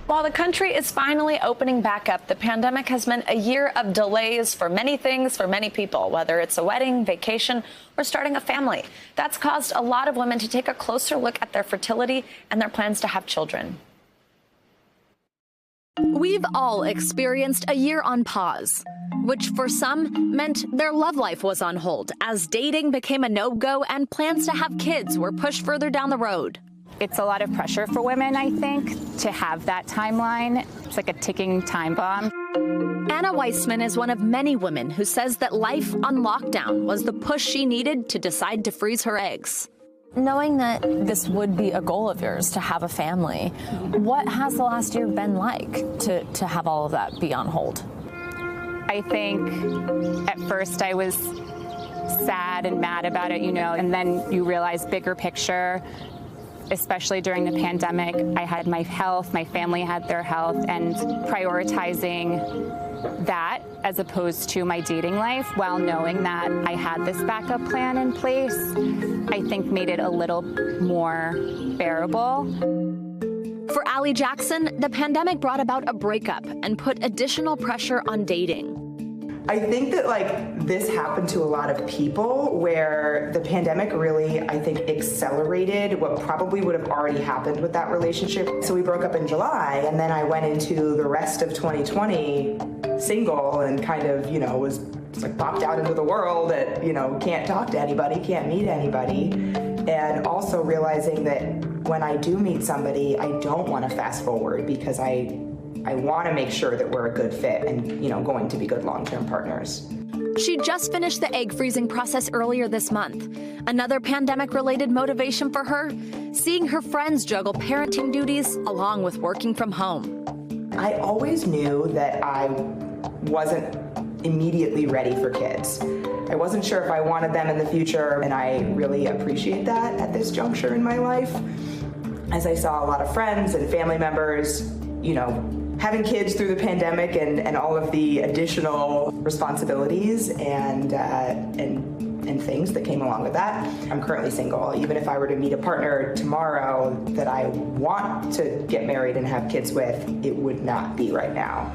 While the country is finally opening back up, the pandemic has meant a year of delays for many things for many people, whether it's a wedding, vacation, or starting a family. That's caused a lot of women to take a closer look at their fertility and their plans to have children. We've all experienced a year on pause, which for some meant their love life was on hold as dating became a no-go and plans to have kids were pushed further down the road. It's a lot of pressure for women, I think, to have that timeline. It's like a ticking time bomb. Anna Weissman is one of many women who says that life on lockdown was the push she needed to decide to freeze her eggs. Knowing that this would be a goal of yours to have a family, what has the last year been like to have all of that be on hold? I think at first I was sad and mad about it, and then you realize bigger picture. Especially during the pandemic, I had my health, my family had their health, and prioritizing that as opposed to my dating life while knowing that I had this backup plan in place, I think made it a little more bearable. For Allie Jackson, the pandemic brought about a breakup and put additional pressure on dating. I think that this happened to a lot of people where the pandemic really, I think, accelerated what probably would have already happened with that relationship. So we broke up in July, and then I went into the rest of 2020 single and kind of, was popped out into the world that, can't talk to anybody, can't meet anybody. And also realizing that when I do meet somebody, I don't want to fast forward because I want to make sure that we're a good fit and, going to be good long-term partners. She just finished the egg freezing process earlier this month. Another pandemic-related motivation for her, seeing her friends juggle parenting duties along with working from home. I always knew that I wasn't immediately ready for kids. I wasn't sure if I wanted them in the future, and I really appreciate that at this juncture in my life. As I saw a lot of friends and family members, having kids through the pandemic and all of the additional responsibilities and things that came along with that. I'm currently single. Even if I were to meet a partner tomorrow that I want to get married and have kids with, it would not be right now.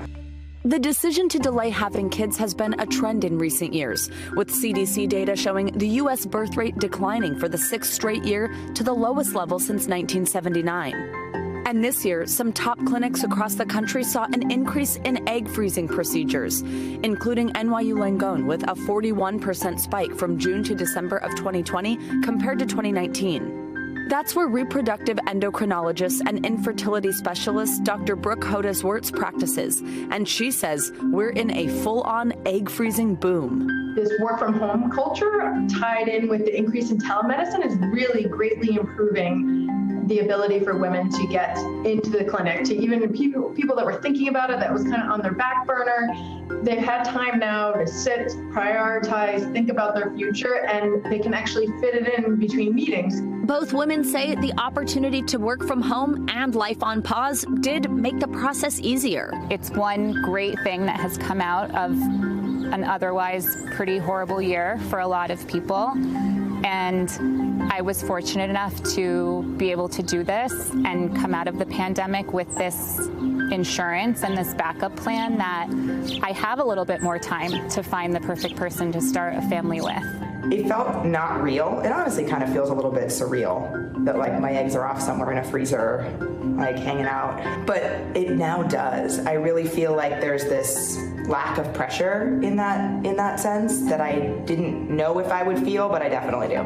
The decision to delay having kids has been a trend in recent years, with CDC data showing the U.S. birth rate declining for the 6th straight year to the lowest level since 1979. And this year, some top clinics across the country saw an increase in egg freezing procedures, including NYU Langone with a 41% spike from June to December of 2020 compared to 2019. That's where reproductive endocrinologist and infertility specialist Dr. Brooke Hodes-Wirtz practices, and she says we're in a full-on egg freezing boom. This work from home culture tied in with the increase in telemedicine is really greatly improving the ability for women to get into the clinic, to even people that were thinking about it, that was kind of on their back burner. They've had time now to sit, prioritize, think about their future, and they can actually fit it in between meetings. Both women say the opportunity to work from home and life on pause did make the process easier. It's one great thing that has come out of an otherwise pretty horrible year for a lot of people. And I was fortunate enough to be able to do this and come out of the pandemic with this insurance and this backup plan that I have a little bit more time to find the perfect person to start a family with. It felt not real. It honestly kind of feels a little bit surreal that my eggs are off somewhere in a freezer, hanging out. But it now does. I really feel like there's this lack of pressure in that sense that I didn't know if I would feel, but I definitely do.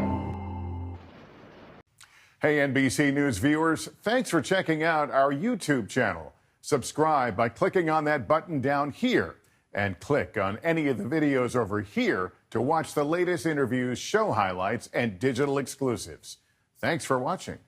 Hey, NBC News viewers, thanks for checking out our YouTube channel. Subscribe by clicking on that button down here and click on any of the videos over here to watch the latest interviews, show highlights, and digital exclusives. Thanks for watching.